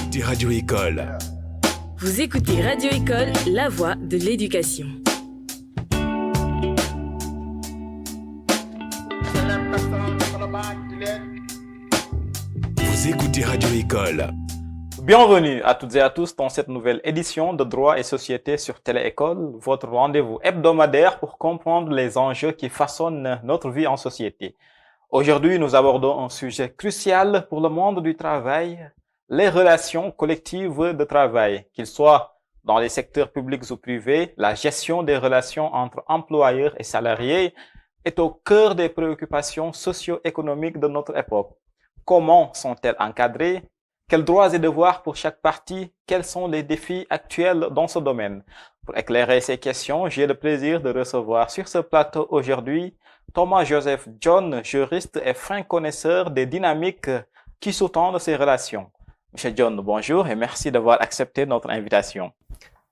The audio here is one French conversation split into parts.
écoutez Radio École. Vous écoutez Radio École, la voix de l'éducation. Vous écoutez Radio École. Bienvenue à toutes et à tous dans cette nouvelle édition de Droit et Société sur Télé-École, votre rendez-vous hebdomadaire pour comprendre les enjeux qui façonnent notre vie en société. Aujourd'hui, nous abordons un sujet crucial pour le monde du travail, les relations collectives de travail, qu'ils soient dans les secteurs publics ou privés. La gestion des relations entre employeurs et salariés est au cœur des préoccupations socio-économiques de notre époque. Comment sont-elles encadrées? Quels droits et devoirs pour chaque partie? Quels sont les défis actuels dans ce domaine? Pour éclairer ces questions, j'ai le plaisir de recevoir sur ce plateau aujourd'hui Thomas-Joseph John, juriste et fin connaisseur des dynamiques qui sous-tendent ces relations. Monsieur John, bonjour et merci d'avoir accepté notre invitation.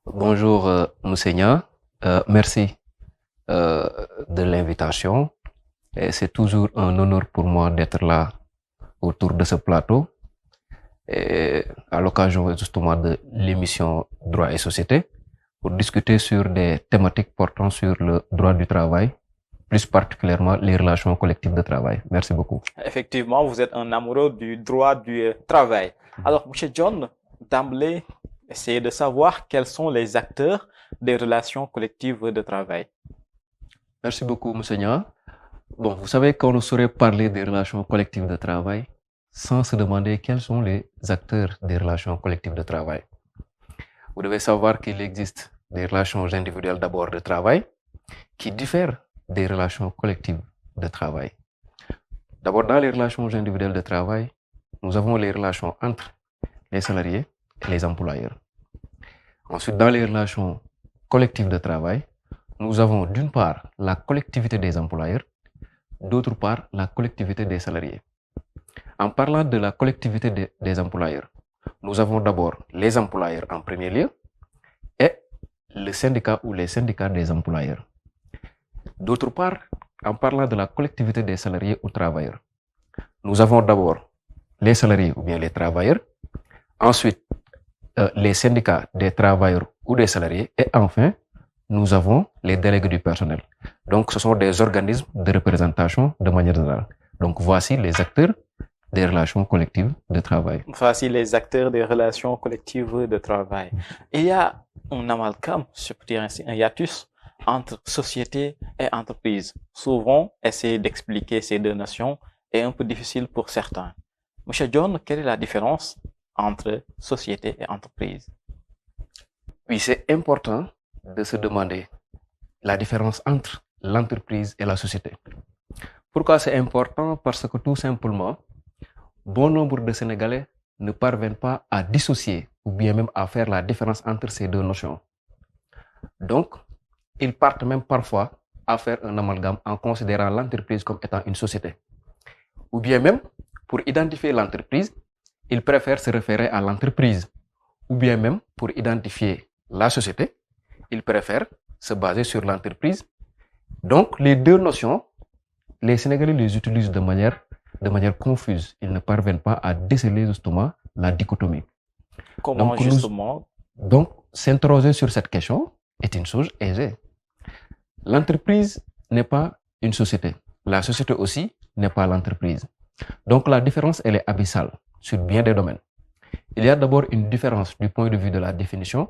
Bonjour, Monseigneur. Merci de l'invitation. Et c'est toujours un honneur pour moi d'être là autour de ce plateau. Et à l'occasion justement de l'émission Droit et Société pour discuter sur des thématiques portant sur le droit du travail, plus particulièrement les relations collectives de travail. Merci beaucoup. Effectivement, vous êtes un amoureux du droit du travail. Alors, M. John, d'emblée, essayez de savoir quels sont les acteurs des relations collectives de travail. Merci beaucoup, Monseigneur. Bon, vous savez qu'on ne saurait parler des relations collectives de travail sans se demander quels sont les acteurs des relations collectives de travail. Vous devez savoir qu'il existe des relations individuelles d'abord de travail qui diffèrent des relations collectives de travail. D'abord, dans les relations individuelles de travail, nous avons les relations entre les salariés et les employeurs. Ensuite, dans les relations collectives de travail, nous avons d'une part la collectivité des employeurs, d'autre part la collectivité des salariés. En parlant de la collectivité des employeurs, nous avons d'abord les employeurs en premier lieu et le syndicat ou les syndicats des employeurs. D'autre part, en parlant de la collectivité des salariés ou travailleurs, nous avons d'abord les salariés ou bien les travailleurs, ensuite les syndicats des travailleurs ou des salariés et enfin, nous avons les délégués du personnel. Donc, ce sont des organismes de représentation de manière générale. Donc, voici les acteurs des relations collectives de travail. Voici les acteurs des relations collectives de travail. Il y a un amalgame, je peux dire ainsi, un hiatus entre société et entreprise. Souvent, essayer d'expliquer ces deux notions est un peu difficile pour certains. Monsieur John, quelle est la différence entre société et entreprise? Oui, c'est important de se demander la différence entre l'entreprise et la société. Pourquoi c'est important? Parce que tout simplement, bon nombre de Sénégalais ne parviennent pas à dissocier ou bien même à faire la différence entre ces deux notions. Donc, ils partent même parfois à faire un amalgame en considérant l'entreprise comme étant une société. Ou bien même, pour identifier l'entreprise, ils préfèrent se référer à l'entreprise. Ou bien même, pour identifier la société, ils préfèrent se baser sur l'entreprise. Donc, les deux notions, les Sénégalais les utilisent de manière confuse. Ils ne parviennent pas à déceler justement la dichotomie. Comment donc, justement? Donc, s'interroger sur cette question est une chose aisée. L'entreprise n'est pas une société. La société aussi n'est pas l'entreprise. Donc, la différence, elle est abyssale sur bien des domaines. Il y a d'abord une différence du point de vue de la définition,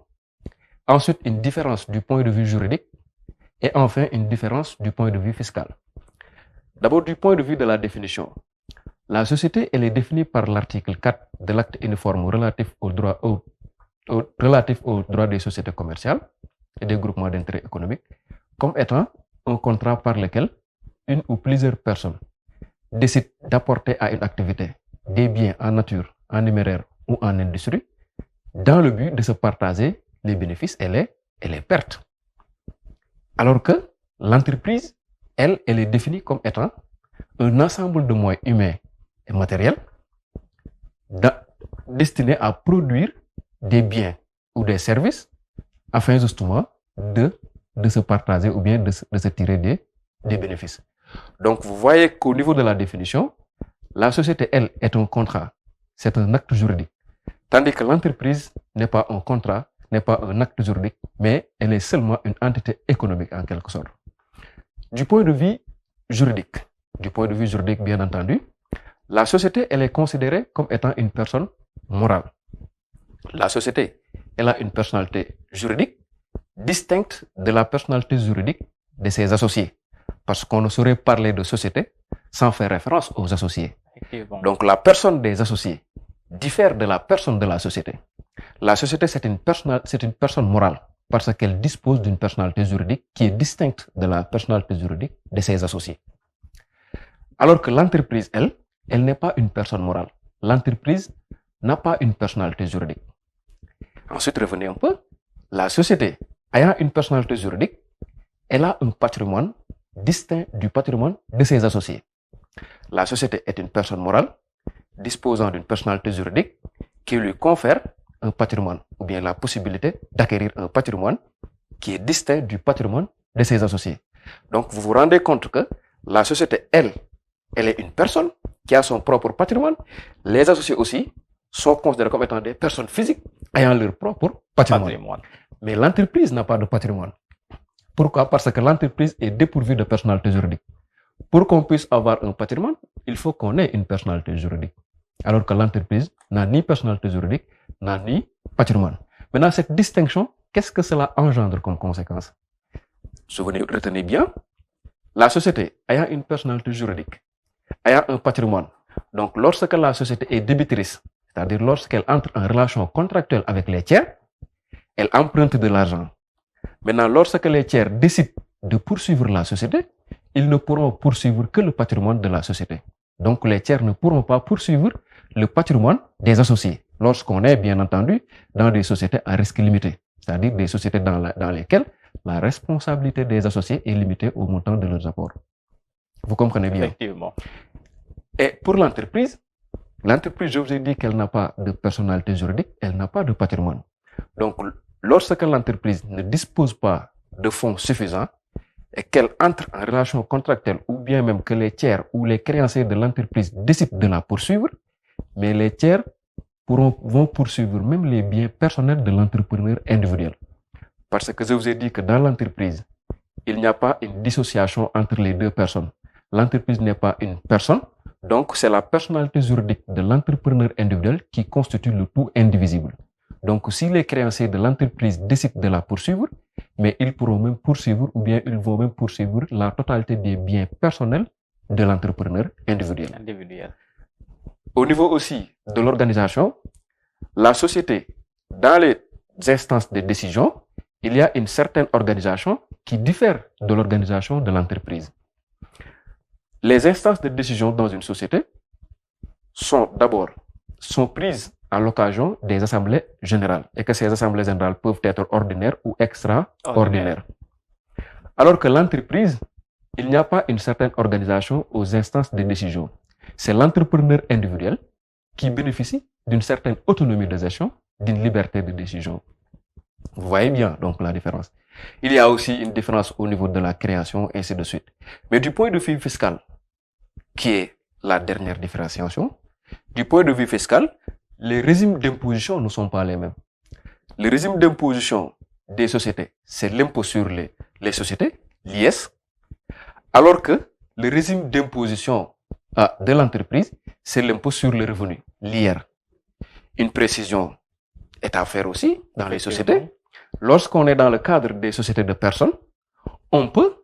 ensuite une différence du point de vue juridique et enfin une différence du point de vue fiscal. D'abord, du point de vue de la définition, la société, elle est définie par l'article 4 de l'acte uniforme relatif au droit des sociétés commerciales et des groupements d'intérêt économique comme étant un contrat par lequel une ou plusieurs personnes décident d'apporter à une activité des biens en nature, en numéraire ou en industrie dans le but de se partager les bénéfices et les pertes. Alors que l'entreprise, elle est définie comme étant un ensemble de moyens humains et matériels destinés à produire des biens ou des services afin justement de se partager ou bien de se tirer des bénéfices. Donc, vous voyez qu'au niveau de la définition, la société, elle, est un contrat, c'est un acte juridique Tandis que l'entreprise n'est pas un contrat, n'est pas un acte juridique, mais elle est seulement une entité économique en quelque sorte. Du point de vue juridique, bien entendu, la société, elle est considérée comme étant une personne morale. La société, elle a une personnalité juridique distincte de la personnalité juridique de ses associés. Parce qu'on ne saurait parler de société sans faire référence aux associés. Donc la personne des associés diffère de la personne de la société. La société, c'est une personne morale parce qu'elle dispose d'une personnalité juridique qui est distincte de la personnalité juridique de ses associés. Alors que l'entreprise, elle n'est pas une personne morale. L'entreprise n'a pas une personnalité juridique. Ensuite, revenez un peu. La société, ayant une personnalité juridique, elle a un patrimoine distinct du patrimoine de ses associés. La société est une personne morale disposant d'une personnalité juridique qui lui confère un patrimoine ou bien la possibilité d'acquérir un patrimoine qui est distinct du patrimoine de ses associés. Donc, vous vous rendez compte que la société, elle est une personne qui a son propre patrimoine. Les associés aussi sont considérés comme étant des personnes physiques ayant leur propre patrimoine. Mais l'entreprise n'a pas de patrimoine. Pourquoi? Parce que l'entreprise est dépourvue de personnalité juridique. Pour qu'on puisse avoir un patrimoine, il faut qu'on ait une personnalité juridique. Alors que l'entreprise n'a ni personnalité juridique, n'a ni patrimoine. Maintenant, cette distinction, qu'est-ce que cela engendre comme conséquence? Retenez bien, la société ayant une personnalité juridique, ayant un patrimoine, donc lorsque la société est débitrice, c'est-à-dire lorsqu'elle entre en relation contractuelle avec les tiers, elle emprunte de l'argent. Maintenant, lorsque les tiers décident de poursuivre la société, ils ne pourront poursuivre que le patrimoine de la société. Donc, les tiers ne pourront pas poursuivre le patrimoine des associés lorsqu'on est, bien entendu, dans des sociétés à risque limité, c'est-à-dire des sociétés dans lesquelles la responsabilité des associés est limitée au montant de leurs apports. Vous comprenez bien? Effectivement. Et pour l'entreprise, je vous ai dit qu'elle n'a pas de personnalité juridique, elle n'a pas de patrimoine. Donc, lorsque l'entreprise ne dispose pas de fonds suffisants et qu'elle entre en relation contractuelle ou bien même que les tiers ou les créanciers de l'entreprise décident de la poursuivre, mais les tiers vont poursuivre même les biens personnels de l'entrepreneur individuel. Parce que je vous ai dit que dans l'entreprise, il n'y a pas une dissociation entre les deux personnes. L'entreprise n'est pas une personne, donc c'est la personnalité juridique de l'entrepreneur individuel qui constitue le tout indivisible. Donc si les créanciers de l'entreprise décident de la poursuivre, mais ils pourront même poursuivre ou bien ils vont même poursuivre la totalité des biens personnels de l'entrepreneur individuel. Au niveau aussi de l'organisation, la société, dans les instances de décision, il y a une certaine organisation qui diffère de l'organisation de l'entreprise. Les instances de décision dans une société sont prises à l'occasion des assemblées générales et que ces assemblées générales peuvent être ordinaires ou extraordinaires. Alors que l'entreprise, il n'y a pas une certaine organisation aux instances de décision. C'est l'entrepreneur individuel qui bénéficie d'une certaine autonomie de gestion, d'une liberté de décision. Vous voyez bien donc la différence. Il y a aussi une différence au niveau de la création, et ainsi de suite. Mais du point de vue fiscal, qui est la dernière différenciation, du point de vue fiscal, les régimes d'imposition ne sont pas les mêmes. Le régime d'imposition des sociétés, c'est l'impôt sur les sociétés, l'IS, alors que le régime d'imposition de l'entreprise, c'est l'impôt sur le revenu, l'IR. Une précision est à faire aussi dans les sociétés. Lorsqu'on est dans le cadre des sociétés de personnes, on peut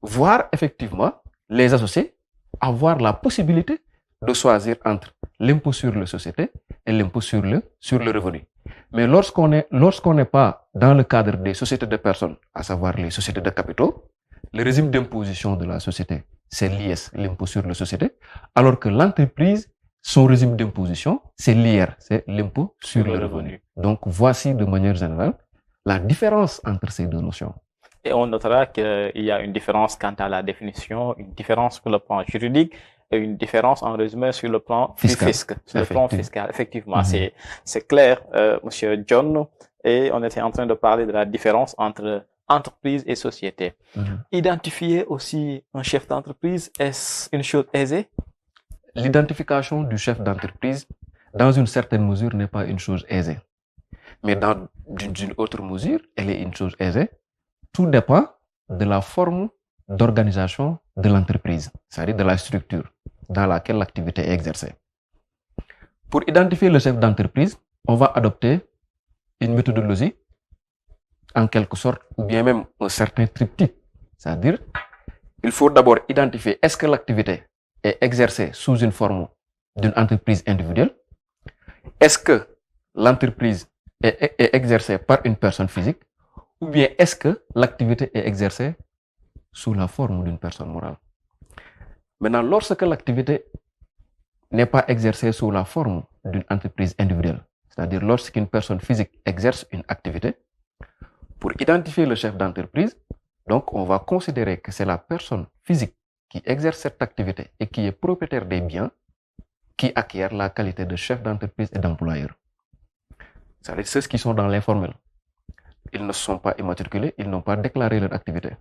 voir effectivement les associés avoir la possibilité de choisir entre l'impôt sur les sociétés et l'impôt sur le revenu. Mais lorsqu'on n'est pas dans le cadre des sociétés de personnes, à savoir les sociétés de capitaux, le régime d'imposition de la société, c'est l'IS, l'impôt sur les sociétés, alors que l'entreprise, son régime d'imposition, c'est l'IR, c'est l'impôt sur le revenu. Donc, voici de manière générale la différence entre ces deux notions. Et on notera qu'il y a une différence quant à la définition, une différence sur le plan juridique et une différence en résumé sur le plan fiscal. Sur le plan fiscal, effectivement, c'est clair, Monsieur John. Et on était en train de parler de la différence entre entreprise et société. Identifier aussi un chef d'entreprise, est-ce une chose aisée? L'identification du chef d'entreprise dans une certaine mesure, n'est pas une chose aisée. Mais d'une autre mesure, elle est une chose aisée. Tout dépend de la forme d'organisation de l'entreprise, c'est-à-dire de la structure dans laquelle l'activité est exercée. Pour identifier le chef d'entreprise, on va adopter une méthodologie, en quelque sorte, ou bien même un certain triptyque. C'est-à-dire, il faut d'abord identifier est-ce que l'activité est exercée sous une forme d'une entreprise individuelle? Est-ce que l'entreprise est exercée par une personne physique? Ou bien est-ce que l'activité est exercée sous la forme d'une personne morale? Maintenant, lorsque l'activité n'est pas exercée sous la forme d'une entreprise individuelle, c'est-à-dire lorsqu'une personne physique exerce une activité, pour identifier le chef d'entreprise, donc on va considérer que c'est la personne physique qui exerce cette activité et qui est propriétaire des biens qui acquiert la qualité de chef d'entreprise et d'employeur. C'est-à-dire ceux qui sont dans l'informel. Ils ne sont pas immatriculés, ils n'ont pas déclaré leur activité.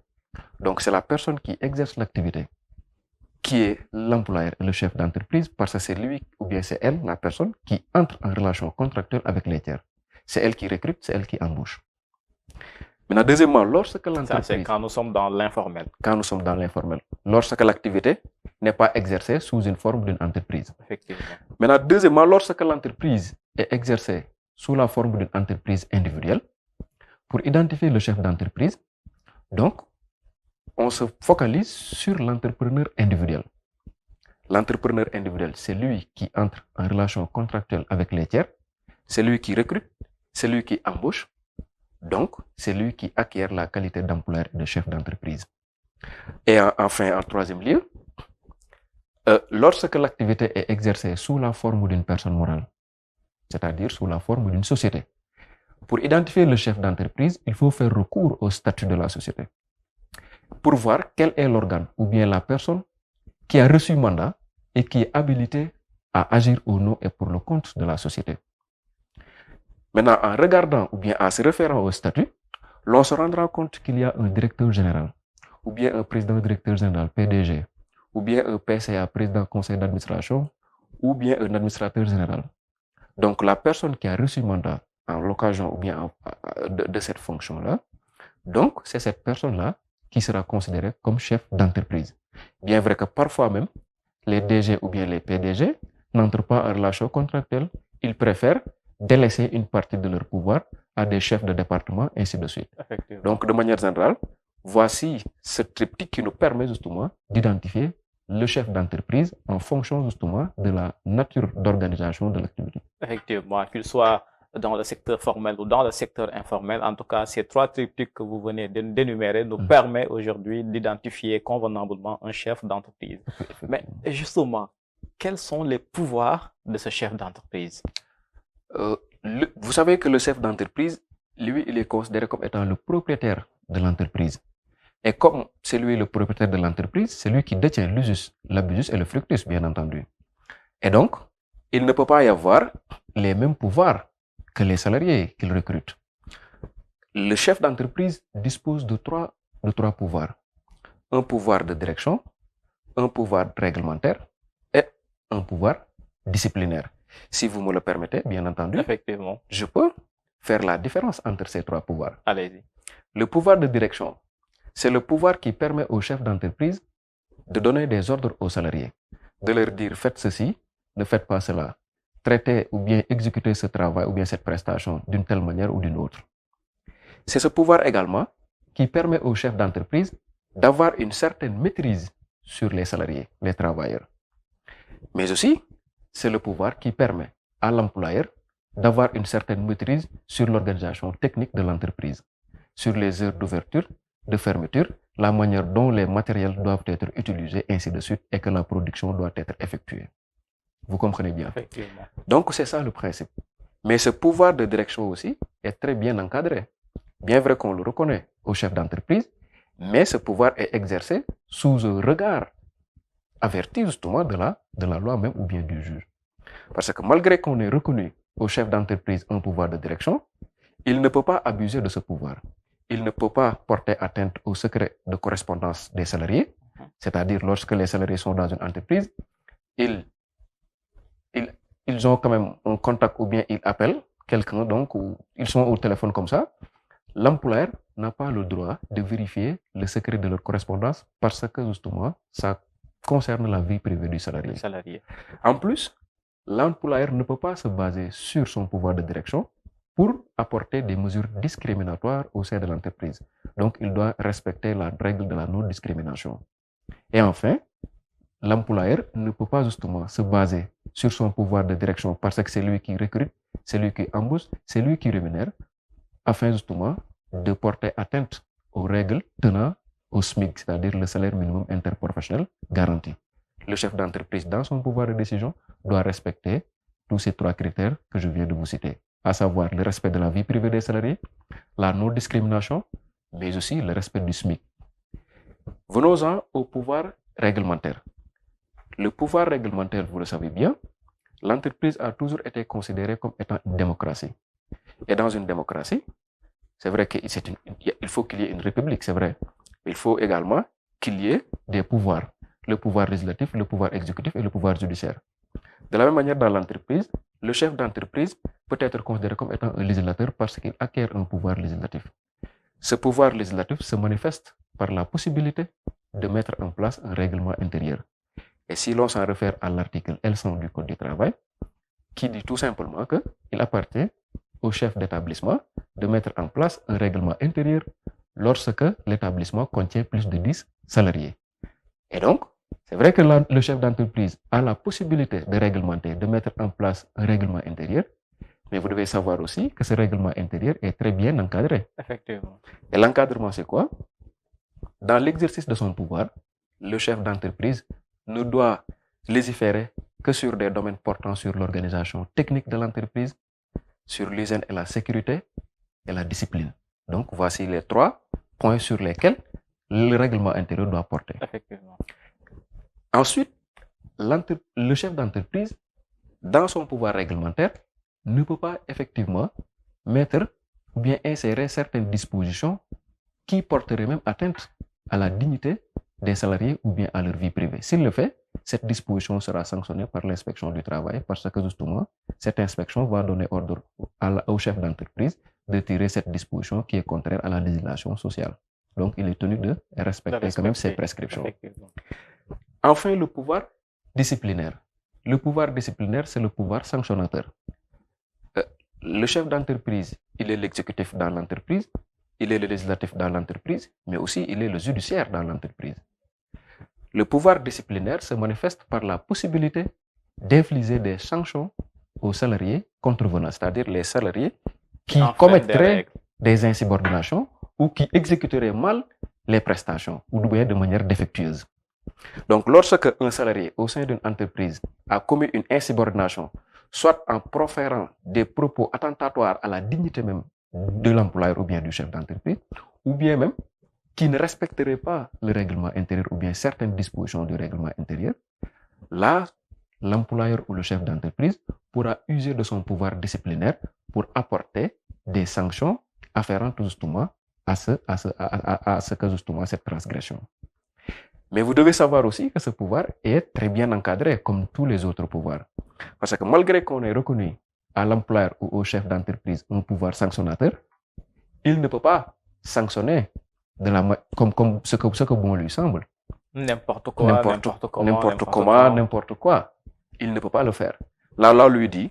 Donc c'est la personne qui exerce l'activité qui est l'employeur et le chef d'entreprise parce que c'est lui ou bien c'est elle, la personne, qui entre en relation contractuelle avec les tiers. C'est elle qui recrute, c'est elle qui embauche. Maintenant, deuxièmement, lorsque l'entreprise... Ça, c'est quand nous sommes dans l'informel. Quand nous sommes dans l'informel. Lorsque l'activité n'est pas exercée sous une forme d'une entreprise. Effectivement. Maintenant, deuxièmement, lorsque l'entreprise est exercée sous la forme d'une entreprise individuelle, pour identifier le chef d'entreprise, donc, on se focalise sur l'entrepreneur individuel. L'entrepreneur individuel, c'est lui qui entre en relation contractuelle avec les tiers, c'est lui qui recrute, c'est lui qui embauche, donc c'est lui qui acquiert la qualité d'employeur et de chef d'entreprise. Et enfin, en troisième lieu, lorsque l'activité est exercée sous la forme d'une personne morale, c'est-à-dire sous la forme d'une société, pour identifier le chef d'entreprise, il faut faire recours au statut de la société pour voir quel est l'organe ou bien la personne qui a reçu mandat et qui est habilité à agir au nom et pour le compte de la société. Maintenant, en regardant ou bien en se référant au statut, l'on se rendra compte qu'il y a un directeur général, ou bien un président directeur général, PDG, ou bien un PCA, président conseil d'administration, ou bien un administrateur général. Donc, la personne qui a reçu mandat en l'occasion ou bien de cette fonction-là, donc c'est cette personne-là qui sera considérée comme chef d'entreprise. Bien vrai que parfois même, les DG ou bien les PDG n'entrent pas en relation contractuelle, ils préfèrent délaisser une partie de leur pouvoir à des chefs de département, ainsi de suite. Donc, de manière générale, voici ce triptyque qui nous permet justement d'identifier le chef d'entreprise en fonction justement de la nature d'organisation de l'activité. Effectivement, qu'il soit dans le secteur formel ou dans le secteur informel, en tout cas, ces trois triptyques que vous venez d'énumérer nous permettent aujourd'hui d'identifier convenablement un chef d'entreprise. Mais justement, quels sont les pouvoirs de ce chef d'entreprise? Vous savez que le chef d'entreprise, lui, il est considéré comme étant le propriétaire de l'entreprise. Et comme c'est lui le propriétaire de l'entreprise, c'est lui qui détient l'usus, l'abusus et le fructus, bien entendu. Et donc, il ne peut pas y avoir les mêmes pouvoirs que les salariés qu'il recrute. Le chef d'entreprise dispose de trois pouvoirs. Un pouvoir de direction, un pouvoir réglementaire et un pouvoir disciplinaire. Si vous me le permettez, bien entendu, effectivement, je peux faire la différence entre ces trois pouvoirs. Allez-y. Le pouvoir de direction, c'est le pouvoir qui permet au chef d'entreprise de donner des ordres aux salariés, de leur dire faites ceci, ne faites pas cela, traitez ou bien exécutez ce travail ou bien cette prestation d'une telle manière ou d'une autre. C'est ce pouvoir également qui permet au chef d'entreprise d'avoir une certaine maîtrise sur les salariés, les travailleurs. Mais aussi, c'est le pouvoir qui permet à l'employeur d'avoir une certaine maîtrise sur l'organisation technique de l'entreprise, sur les heures d'ouverture, de fermeture, la manière dont les matériels doivent être utilisés, ainsi de suite, et que la production doit être effectuée. Vous comprenez bien? Effectivement. Donc, c'est ça le principe. Mais ce pouvoir de direction aussi est très bien encadré. Bien vrai qu'on le reconnaît au chef d'entreprise, mais ce pouvoir est exercé sous un regard averti justement de la loi même ou bien du juge. Parce que malgré qu'on ait reconnu au chef d'entreprise un pouvoir de direction, il ne peut pas abuser de ce pouvoir. Il ne peut pas porter atteinte au secret de correspondance des salariés, c'est-à-dire lorsque les salariés sont dans une entreprise, il ils ont quand même un contact ou bien ils appellent quelqu'un, donc, ou ils sont au téléphone comme ça, l'employeur n'a pas le droit de vérifier le secret de leur correspondance parce que justement, ça concerne la vie privée du salarié. En plus, l'employeur ne peut pas se baser sur son pouvoir de direction pour apporter des mesures discriminatoires au sein de l'entreprise. Donc, il doit respecter la règle de la non-discrimination. Et enfin, l'employeur ne peut pas justement se baser sur son pouvoir de direction parce que c'est lui qui recrute, c'est lui qui embauche, c'est lui qui rémunère, afin justement de porter atteinte aux règles tenant au SMIC, c'est-à-dire le salaire minimum interprofessionnel garanti. Le chef d'entreprise, dans son pouvoir de décision, doit respecter tous ces 3 critères que je viens de vous citer, à savoir le respect de la vie privée des salariés, la non-discrimination, mais aussi le respect du SMIC. Venons-en au pouvoir réglementaire. Le pouvoir réglementaire, vous le savez bien, l'entreprise a toujours été considérée comme étant une démocratie. Et dans une démocratie, c'est vrai qu'il faut qu'il y ait une république, c'est vrai. Mais il faut également qu'il y ait des pouvoirs. Le pouvoir législatif, le pouvoir exécutif et le pouvoir judiciaire. De la même manière, dans l'entreprise, le chef d'entreprise peut être considéré comme étant un législateur parce qu'il acquiert un pouvoir législatif. Ce pouvoir législatif se manifeste par la possibilité de mettre en place un règlement intérieur. Et si l'on s'en réfère à l'article L100 du Code du travail, qui dit tout simplement qu'il appartient au chef d'établissement de mettre en place un règlement intérieur lorsque l'établissement contient plus de 10 salariés. Et donc, c'est vrai que le chef d'entreprise a la possibilité de réglementer, de mettre en place un règlement intérieur, mais vous devez savoir aussi que ce règlement intérieur est très bien encadré. Effectivement. Et l'encadrement, c'est quoi? Dans l'exercice de son pouvoir, le chef d'entreprise ne doit légiférer que sur des domaines portant sur l'organisation technique de l'entreprise, sur l'hygiène et la sécurité et la discipline. Donc, voici les 3 points sur lesquels le règlement intérieur doit porter. Effectivement. Ensuite, le chef d'entreprise, dans son pouvoir réglementaire, ne peut pas effectivement mettre ou bien insérer certaines dispositions qui porteraient même atteinte à la dignité des salariés ou bien à leur vie privée. S'il le fait, cette disposition sera sanctionnée par l'inspection du travail parce que justement, cette inspection va donner ordre au chef d'entreprise de tirer cette disposition qui est contraire à la législation sociale. Donc, il est tenu de respecter quand même ses prescriptions. Enfin, le pouvoir disciplinaire. Le pouvoir disciplinaire, c'est le pouvoir sanctionnateur. Le chef d'entreprise, il est l'exécutif dans l'entreprise, il est le législatif dans l'entreprise, mais aussi il est le judiciaire dans l'entreprise. Le pouvoir disciplinaire se manifeste par la possibilité d'infliger des sanctions aux salariés contrevenants, c'est-à-dire les salariés qui commettraient des insubordinations ou qui exécuteraient mal les prestations ou bien de manière défectueuse. Donc, lorsque un salarié au sein d'une entreprise a commis une insubordination, soit en proférant des propos attentatoires à la dignité même de l'employeur ou bien du chef d'entreprise, ou bien même qui ne respecterait pas le règlement intérieur ou bien certaines dispositions du règlement intérieur, là, l'employeur ou le chef d'entreprise pourra user de son pouvoir disciplinaire pour apporter des sanctions afférentes justement à ce que justement cette transgression. Mais vous devez savoir aussi que ce pouvoir est très bien encadré comme tous les autres pouvoirs. Parce que malgré qu'on ait reconnu à l'employeur ou au chef d'entreprise un pouvoir sanctionnateur, il ne peut pas sanctionner comme ce que bon lui semble. N'importe quoi, n'importe quoi. Il ne peut pas le faire. Là, on lui dit,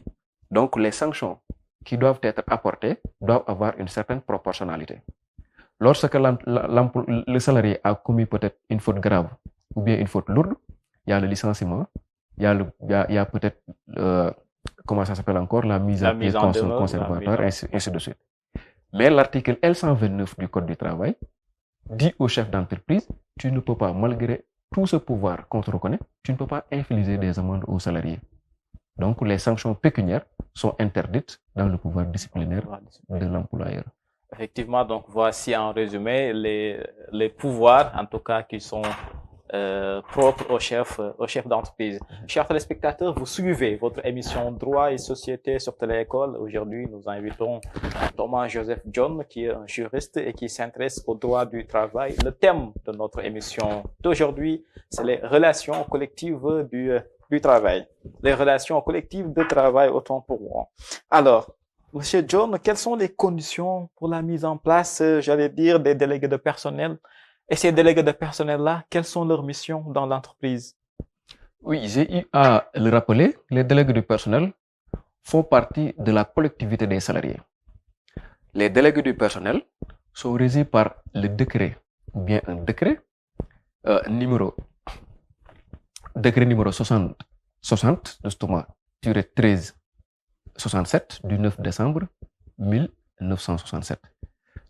donc les sanctions qui doivent être apportées doivent avoir une certaine proportionnalité. Lorsque le salarié a commis peut-être une faute grave ou bien une faute lourde, il y a le licenciement, il y a peut-être, comment ça s'appelle encore, la mise à pied conservatoire, ainsi de suite. Mais l'article L129 du Code du travail dit au chef d'entreprise, tu ne peux pas, malgré tout ce pouvoir qu'on te reconnaît, tu ne peux pas infliger des amendes aux salariés. Donc, les sanctions pécuniaires sont interdites dans le pouvoir disciplinaire de l'employeur. Effectivement, donc voici en résumé les pouvoirs, en tout cas, qui sont propres au chef d'entreprise. Chers téléspectateurs, vous suivez votre émission Droit et Société sur Télé-École. Aujourd'hui, nous invitons Thomas Joseph John, qui est un juriste et qui s'intéresse au droit du travail. Le thème de notre émission d'aujourd'hui, c'est les relations collectives du du travail, les relations collectives de travail, autant pour moi. Alors, Monsieur John, quelles sont les conditions pour la mise en place, j'allais dire, des délégués de personnel? Et ces délégués de personnel-là, quelles sont leurs missions dans l'entreprise? Oui, j'ai eu à le rappeler, les délégués du personnel font partie de la collectivité des salariés. Les délégués du personnel sont régis par le décret, ou bien un décret numéro 60, justement, 1367 du 9 décembre 1967.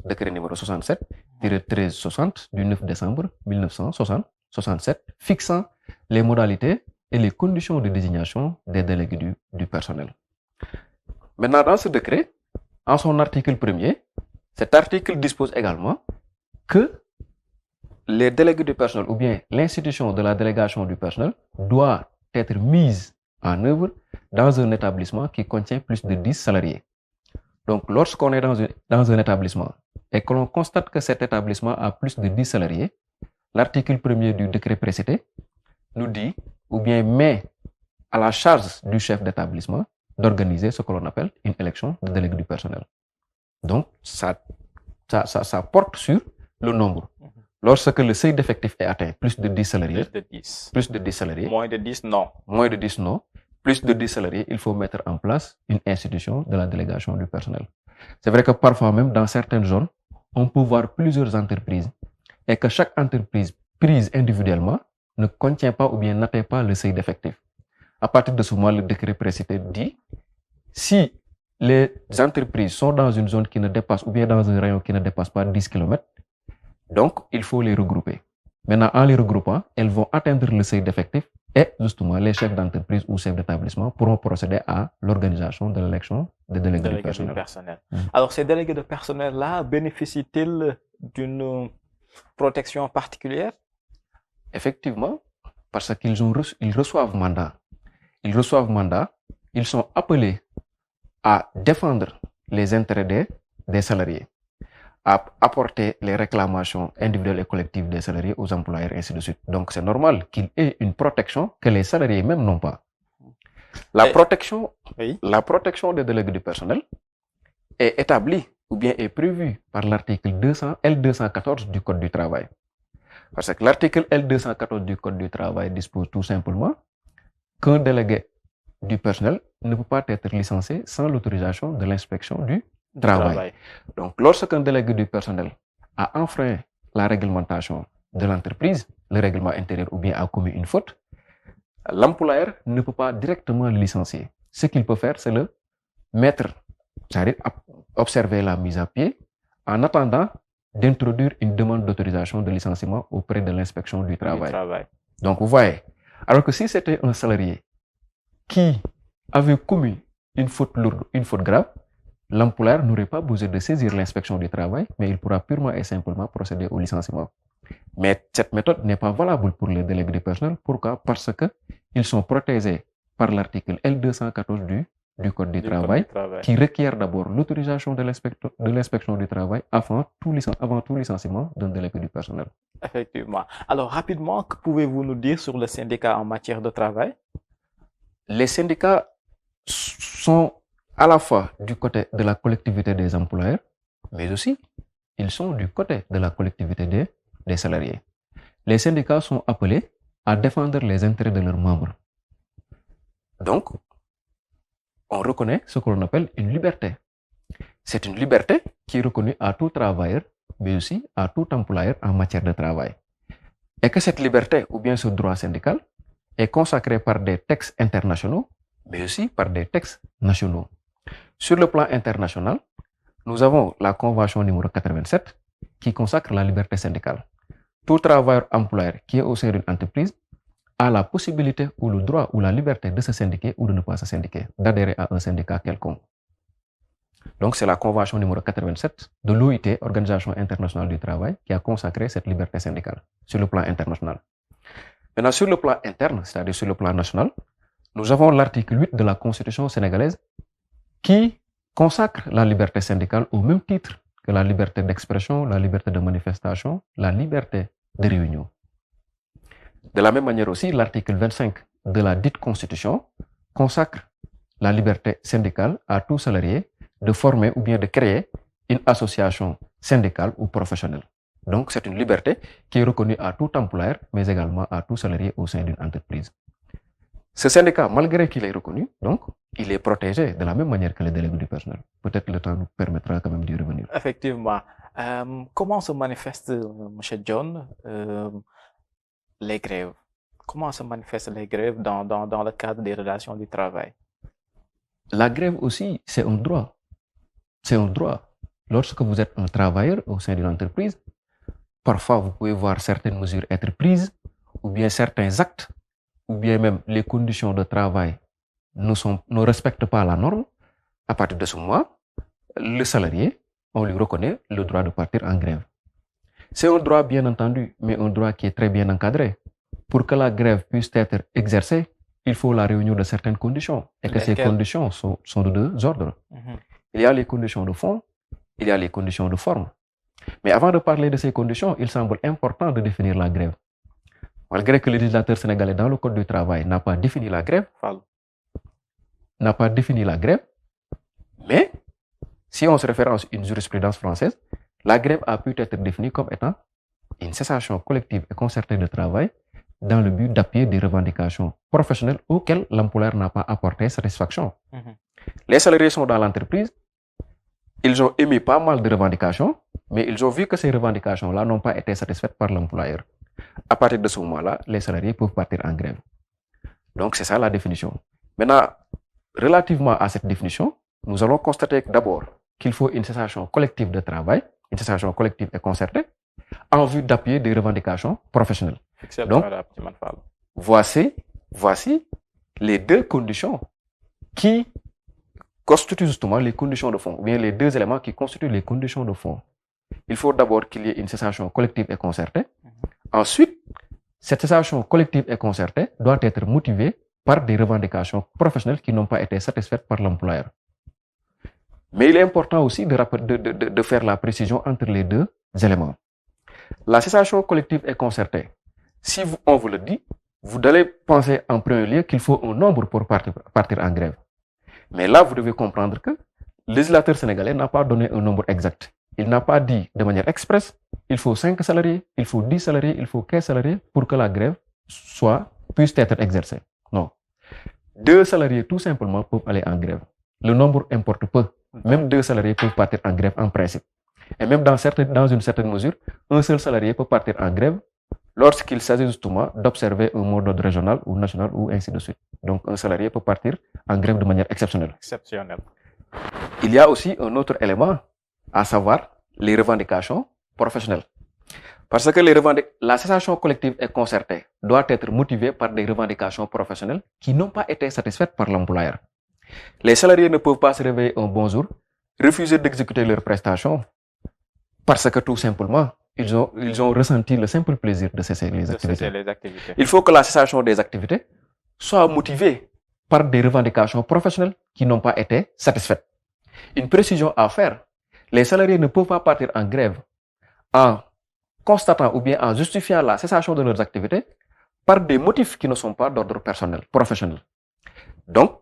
Décret numéro 67-1360 du 9 décembre 1967, fixant les modalités et les conditions de désignation des délégués du personnel. Maintenant, dans ce décret, en son article 1er, cet article dispose également que les délégués du personnel ou bien l'institution de la délégation du personnel doit être mise en œuvre dans un établissement qui contient plus de 10 salariés. Donc, lorsqu'on est dans un établissement et que l'on constate que cet établissement a plus de 10 salariés, l'article 1er du décret précité nous dit ou bien met à la charge du chef d'établissement d'organiser ce que l'on appelle une élection de délégués du personnel. Donc, ça porte sur le nombre. Lorsque le seuil d'effectif est atteint, plus de 10 salariés. Plus de 10 salariés. Moins de 10, non. Moins de 10, non. Plus de 10 salariés, il faut mettre en place une institution de la délégation du personnel. C'est vrai que parfois même, dans certaines zones, on peut voir plusieurs entreprises et que chaque entreprise prise individuellement ne contient pas ou bien n'atteint pas le seuil d'effectif. À partir de ce moment, le décret précité dit si les entreprises sont dans une zone qui ne dépasse ou bien dans un rayon qui ne dépasse pas 10 km, donc il faut les regrouper. Maintenant, en les regroupant, elles vont atteindre le seuil d'effectif et justement les chefs d'entreprise ou chefs d'établissement pourront procéder à l'organisation de l'élection des délégués du personnel. Alors, ces délégués de personnel-là bénéficient-ils d'une protection particulière? Effectivement, parce qu'ils reçoivent mandat. Ils reçoivent mandat, ils sont appelés à défendre les intérêts des salariés, à apporter les réclamations individuelles et collectives des salariés aux employeurs, ainsi de suite. Donc, c'est normal qu'il ait une protection que les salariés même n'ont pas. La protection des délégués du personnel est établie ou bien est prévue par l'article L214 du Code du travail. Parce que l'article L214 du Code du travail dispose tout simplement qu'un délégué du personnel ne peut pas être licencié sans l'autorisation de l'inspection du travail. Donc, lorsqu'un délégué du personnel a enfreint la réglementation de l'entreprise, le règlement intérieur ou bien a commis une faute, l'employeur ne peut pas directement le licencier. Ce qu'il peut faire, c'est le mettre, c'est-à-dire observer la mise à pied en attendant d'introduire une demande d'autorisation de licenciement auprès de l'inspection du travail. Donc, vous voyez, alors que si c'était un salarié qui avait commis une faute lourde, une faute grave, l'employeur n'aurait pas besoin de saisir l'inspection du travail, mais il pourra purement et simplement procéder au licenciement. Mais cette méthode n'est pas valable pour les délégués du personnel. Pourquoi? Parce qu'ils sont protégés par l'article L214 du Code du travail, qui requiert d'abord l'autorisation de l'inspection du travail avant tout licenciement d'un délégué du personnel. Effectivement. Alors, rapidement, que pouvez-vous nous dire sur le syndicat en matière de travail? Les syndicats sont à la fois du côté de la collectivité des employeurs, mais aussi ils sont du côté de la collectivité des salariés. Les syndicats sont appelés à défendre les intérêts de leurs membres. Donc, on reconnaît ce que l'on appelle une liberté. C'est une liberté qui est reconnue à tout travailleur, mais aussi à tout employeur en matière de travail. Et que cette liberté, ou bien ce droit syndical, est consacré par des textes internationaux, mais aussi par des textes nationaux. Sur le plan international, nous avons la Convention numéro 87 qui consacre la liberté syndicale. Tout travailleur employeur qui est au sein d'une entreprise a la possibilité ou le droit ou la liberté de se syndiquer ou de ne pas se syndiquer, d'adhérer à un syndicat quelconque. Donc, c'est la Convention numéro 87 de l'OIT, Organisation internationale du travail, qui a consacré cette liberté syndicale sur le plan international. Maintenant, sur le plan interne, c'est-à-dire sur le plan national, nous avons l'article 8 de la Constitution sénégalaise qui consacre la liberté syndicale au même titre que la liberté d'expression, la liberté de manifestation, la liberté de réunion. De la même manière aussi, l'article 25 de la dite Constitution consacre la liberté syndicale à tout salarié de former ou bien de créer une association syndicale ou professionnelle. Donc, c'est une liberté qui est reconnue à tout employeur, mais également à tout salarié au sein d'une entreprise. Ce syndicat, malgré qu'il est reconnu, donc, il est protégé de la même manière que les délégués du personnel. Peut-être le temps nous permettra quand même d'y revenir. Effectivement. Comment se manifestent, M. John, les grèves? Comment se manifestent les grèves dans le cadre des relations du travail? La grève aussi, c'est un droit. C'est un droit. Lorsque vous êtes un travailleur au sein d'une entreprise, parfois vous pouvez voir certaines mesures être prises, ou bien certains actes, ou bien même les conditions de travail ne respectent pas la norme. À partir de ce moment, le salarié, on lui reconnaît le droit de partir en grève. C'est un droit bien entendu, mais un droit qui est très bien encadré. Pour que la grève puisse être exercée, il faut la réunion de certaines conditions. Et que ces conditions sont de deux ordres. Il y a les conditions de fond, il y a les conditions de forme. Mais avant de parler de ces conditions, il semble important de définir la grève. Malgré que le législateur sénégalais dans le Code du travail n'a pas défini la grève, mais si on se réfère à une jurisprudence française, la grève a pu être définie comme étant une cessation collective et concertée de travail dans le but d'appuyer des revendications professionnelles auxquelles l'employeur n'a pas apporté satisfaction. Les salariés sont dans l'entreprise, ils ont émis pas mal de revendications, mais ils ont vu que ces revendications-là n'ont pas été satisfaites par l'employeur. À partir de ce moment-là, les salariés peuvent partir en grève. Donc, c'est ça la définition. Maintenant, relativement à cette définition, nous allons constater d'abord qu'il faut une cessation collective de travail, une cessation collective et concertée, en vue d'appuyer des revendications professionnelles. Donc, voici les deux conditions qui constituent justement les conditions de fond, ou bien les deux éléments qui constituent les conditions de fond. Il faut d'abord qu'il y ait une cessation collective et concertée. Ensuite, cette cessation collective et concertée doit être motivée par des revendications professionnelles qui n'ont pas été satisfaites par l'employeur. Mais il est important aussi de faire la précision entre les deux éléments. La cessation collective et concertée, si on vous le dit, vous allez penser en premier lieu qu'il faut un nombre pour partir en grève. Mais là, vous devez comprendre que le législateur sénégalais n'a pas donné un nombre exact. Il n'a pas dit de manière expresse, il faut 5 salariés, il faut 10 salariés, il faut 15 salariés pour que la grève puisse être exercée. Non. 2 salariés, tout simplement, peuvent aller en grève. Le nombre importe peu. Même 2 salariés peuvent partir en grève en principe. Et même dans une certaine mesure, un seul salarié peut partir en grève lorsqu'il s'agit justement d'observer un mot d'ordre régional ou national ou ainsi de suite. Donc, un salarié peut partir en grève de manière exceptionnelle. Il y a aussi un autre élément, à savoir les revendications professionnelles. Parce que la cessation collective et concertée doit être motivée par des revendications professionnelles qui n'ont pas été satisfaites par l'employeur. Les salariés ne peuvent pas se réveiller un bon jour, refuser d'exécuter leurs prestations parce que tout simplement, ils ont ressenti le simple plaisir de cesser les activités. Il faut que la cessation des activités soit motivée par des revendications professionnelles qui n'ont pas été satisfaites. Une précision à faire, les salariés ne peuvent pas partir en grève en constatant ou bien en justifiant la cessation de leurs activités par des motifs qui ne sont pas d'ordre professionnel. Donc,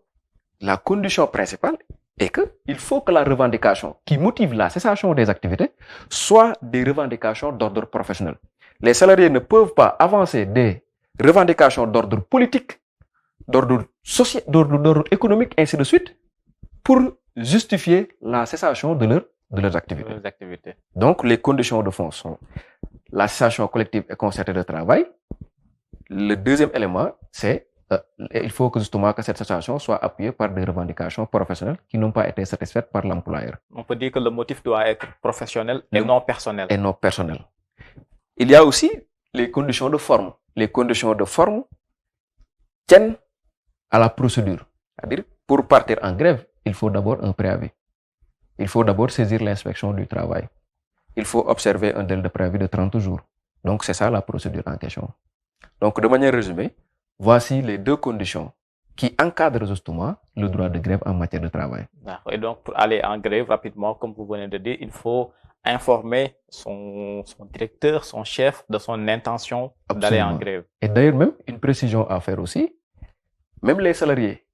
la condition principale est qu'il faut que la revendication qui motive la cessation des activités soit des revendications d'ordre professionnel. Les salariés ne peuvent pas avancer des revendications d'ordre politique, d'ordre social, d'ordre économique, ainsi de suite, pour justifier la cessation de leurs activités. Donc, les conditions de fond sont la cessation collective et concertée de travail. Le deuxième élément, c'est il faut que justement que cette cessation soit appuyée par des revendications professionnelles qui n'ont pas été satisfaites par l'employeur. On peut dire que le motif doit être professionnel et non personnel. Il y a aussi les conditions de forme. Les conditions de forme tiennent à la procédure. C'est-à-dire, pour partir en grève, il faut d'abord un préavis. Il faut d'abord saisir l'inspection du travail. Il faut observer un délai de préavis de 30 jours. Donc, c'est ça la procédure en question. Donc, de manière résumée, voici les deux conditions qui encadrent justement le droit de grève en matière de travail. Et donc, pour aller en grève rapidement, comme vous venez de dire, il faut informer son directeur, son chef de son intention d'aller en grève. Et d'ailleurs, même une précision à faire aussi, même les salariés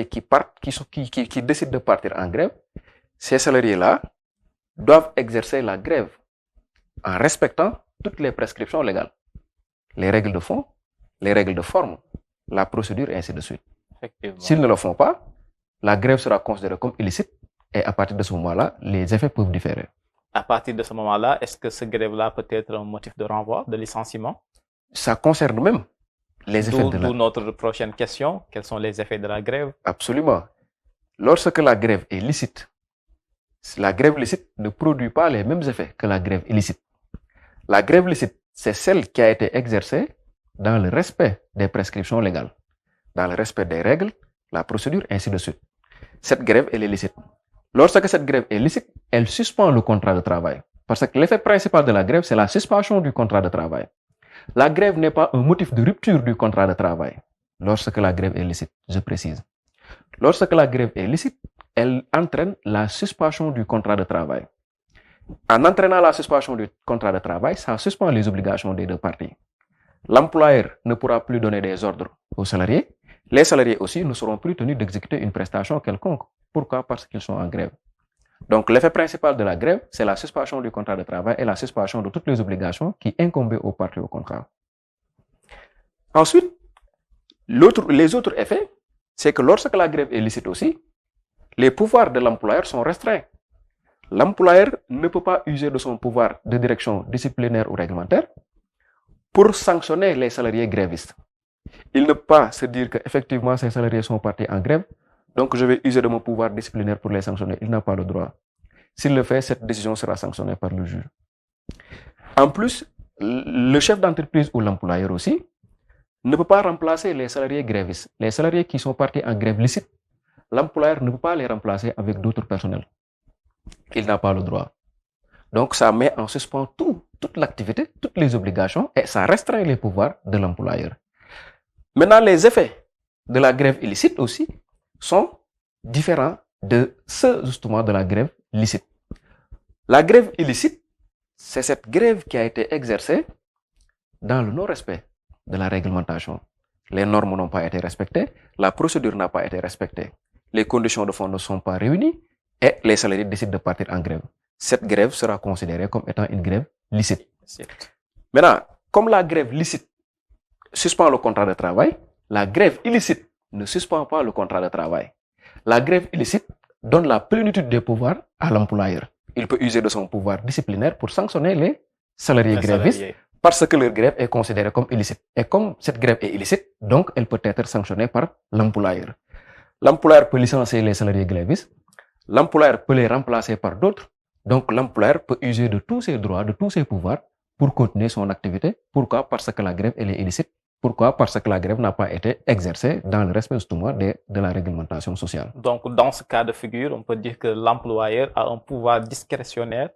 qui partent, qui décident de partir en grève, ces salariés-là doivent exercer la grève en respectant toutes les prescriptions légales, les règles de fond, les règles de forme, la procédure, et ainsi de suite. Effectivement. S'ils ne le font pas, la grève sera considérée comme illicite et à partir de ce moment-là, les effets peuvent différer. À partir de ce moment-là, est-ce que ce grève-là peut être un motif de renvoi, de licenciement? Ça concerne même les effets de la... D'où notre prochaine question. Quels sont les effets de la grève? Absolument. Lorsque la grève est licite, la grève licite ne produit pas les mêmes effets que la grève illicite. La grève licite, c'est celle qui a été exercée dans le respect des prescriptions légales, dans le respect des règles, la procédure, ainsi de suite. Cette grève, elle est licite. Lorsque cette grève est licite, elle suspend le contrat de travail. Parce que l'effet principal de la grève, c'est la suspension du contrat de travail. La grève n'est pas un motif de rupture du contrat de travail. Lorsque la grève est licite, je précise. Lorsque la grève est licite, elle entraîne la suspension du contrat de travail. En entraînant la suspension du contrat de travail, ça suspend les obligations des deux parties. L'employeur ne pourra plus donner des ordres aux salariés. Les salariés aussi ne seront plus tenus d'exécuter une prestation quelconque. Pourquoi? Parce qu'ils sont en grève. Donc, l'effet principal de la grève, c'est la suspension du contrat de travail et la suspension de toutes les obligations qui incombaient aux parties au contrat. Ensuite, les autres effets, c'est que lorsque la grève est licite aussi, les pouvoirs de l'employeur sont restreints. L'employeur ne peut pas user de son pouvoir de direction disciplinaire ou réglementaire pour sanctionner les salariés grévistes. Il ne peut pas se dire qu'effectivement ces salariés sont partis en grève, donc je vais user de mon pouvoir disciplinaire pour les sanctionner. Il n'a pas le droit. S'il le fait, cette décision sera sanctionnée par le juge. En plus, le chef d'entreprise ou l'employeur aussi ne peut pas remplacer les salariés grévistes. Les salariés qui sont partis en grève licite, l'employeur ne peut pas les remplacer avec d'autres personnels. Il n'a pas le droit. Donc, ça met en suspens toute l'activité, toutes les obligations et ça restreint les pouvoirs de l'employeur. Maintenant, les effets de la grève illicite aussi sont différents de ceux justement de la grève licite. La grève illicite, c'est cette grève qui a été exercée dans le non-respect de la réglementation. Les normes n'ont pas été respectées, la procédure n'a pas été respectée, les conditions de fond ne sont pas réunies et les salariés décident de partir en grève. Cette grève sera considérée comme étant une grève licite. Maintenant, comme la grève licite suspend le contrat de travail, la grève illicite ne suspend pas le contrat de travail. La grève illicite donne la plénitude des pouvoirs à l'employeur. Il peut user de son pouvoir disciplinaire pour sanctionner les salariés grévistes parce que leur grève est considérée comme illicite. Et comme cette grève est illicite, donc elle peut être sanctionnée par l'employeur. L'employeur peut licencier les salariés grévistes, l'employeur peut les remplacer par d'autres, donc l'employeur peut user de tous ses droits, de tous ses pouvoirs pour continuer son activité. Pourquoi? Parce que la grève elle est illicite. Pourquoi? Parce que la grève n'a pas été exercée dans le respect justement de la réglementation sociale. Donc, dans ce cas de figure, on peut dire que l'employeur a un pouvoir discrétionnaire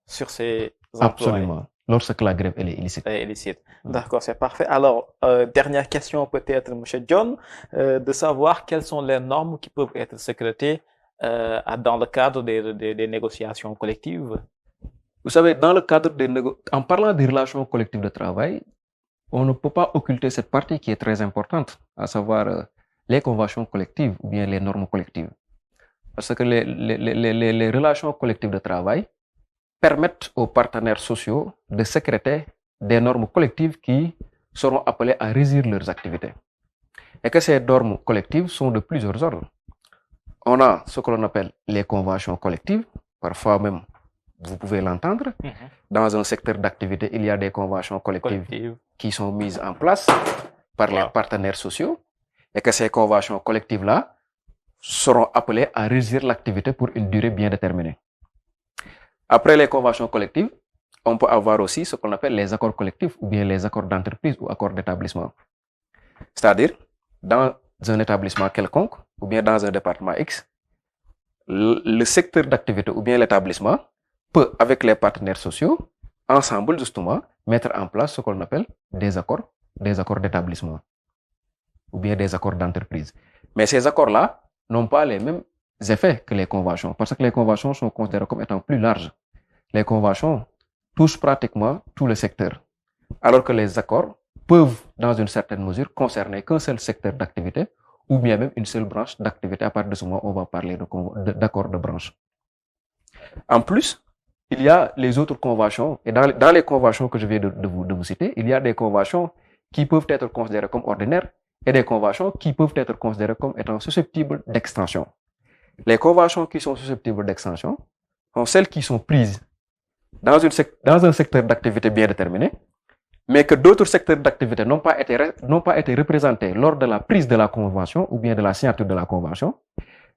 sur ses employés. Absolument. Lorsque la grève elle est illicite. D'accord, c'est parfait. Alors, dernière question peut-être, M. John, de savoir quelles sont les normes qui peuvent être sécrétées dans le cadre des négociations collectives. Vous savez, dans le cadre en parlant des relations collectives de travail, on ne peut pas occulter cette partie qui est très importante, à savoir les conventions collectives ou bien les normes collectives. Parce que les relations collectives de travail permettent aux partenaires sociaux de sécréter des normes collectives qui seront appelées à régir leurs activités. Et que ces normes collectives sont de plusieurs ordres. On a ce que l'on appelle les conventions collectives, parfois même vous pouvez l'entendre. Dans un secteur d'activité, il y a des conventions collectives qui sont mises en place par les partenaires sociaux et que ces conventions collectives-là seront appelées à régir l'activité pour une durée bien déterminée. Après les conventions collectives, on peut avoir aussi ce qu'on appelle les accords collectifs ou bien les accords d'entreprise ou accords d'établissement. C'est-à-dire, dans un établissement quelconque ou bien dans un département X, le secteur d'activité ou bien l'établissement peut, avec les partenaires sociaux, ensemble justement, mettre en place ce qu'on appelle des accords d'établissement ou bien des accords d'entreprise. Mais ces accords-là n'ont pas les mêmes effets que les conventions parce que les conventions sont considérées comme étant plus larges. Les conventions touchent pratiquement tout le secteur, alors que les accords peuvent, dans une certaine mesure, concerner qu'un seul secteur d'activité ou bien même une seule branche d'activité. À partir de ce moment, on va parler d'accord de branche. En plus, il y a les autres conventions, et dans les conventions que je viens de vous citer, il y a des conventions qui peuvent être considérées comme ordinaires et des conventions qui peuvent être considérées comme étant susceptibles d'extension. Les conventions qui sont susceptibles d'extension sont celles qui sont prises dans un secteur d'activité bien déterminé, mais que d'autres secteurs d'activité n'ont pas été représentés lors de la prise de la convention ou bien de la signature de la convention,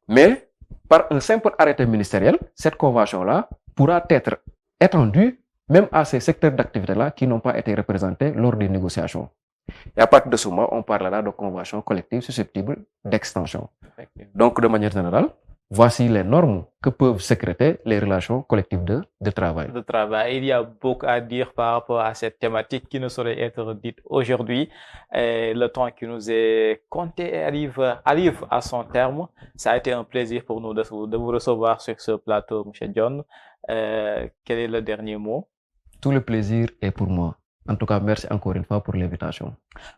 mais par un simple arrêté ministériel, cette convention-là pourra être étendue même à ces secteurs d'activité-là qui n'ont pas été représentés lors des négociations. Et à partir de ce moment, on parlera de conventions collectives susceptibles d'extension. Donc, de manière générale, voici les normes que peuvent sécréter les relations collectives de travail. Il y a beaucoup à dire par rapport à cette thématique qui ne saurait être dite aujourd'hui. Le temps qui nous est compté arrive à son terme. Ça a été un plaisir pour nous de vous recevoir sur ce plateau, M. John. Quel est le dernier mot? Tout le plaisir est pour moi. En tout cas, merci encore une fois pour l'invitation.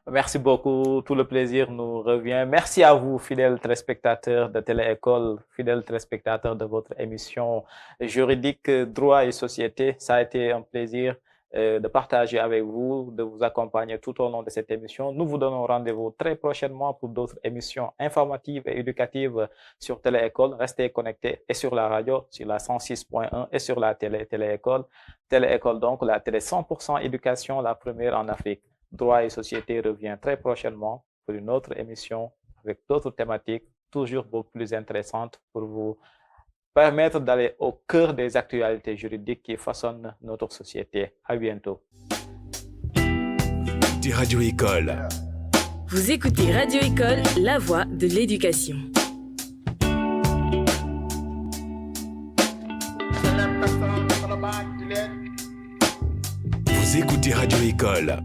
Merci beaucoup. Tout le plaisir nous revient. Merci à vous, fidèles téléspectateurs de Télé-École, fidèles téléspectateurs de votre émission juridique, droit et société. Ça a été un plaisir de partager avec vous, de vous accompagner tout au long de cette émission. Nous vous donnons rendez-vous très prochainement pour d'autres émissions informatives et éducatives sur Télé-École. Restez connectés et sur la radio, sur la 106.1 et sur la Télé-École. Télé-École donc, la télé 100% éducation, la première en Afrique. Droit et société revient très prochainement pour une autre émission avec d'autres thématiques toujours beaucoup plus intéressantes pour vous permettre d'aller au cœur des actualités juridiques qui façonnent notre société. À bientôt. Radio École. Vous écoutez Radio École, la voix de l'éducation. Vous écoutez Radio École.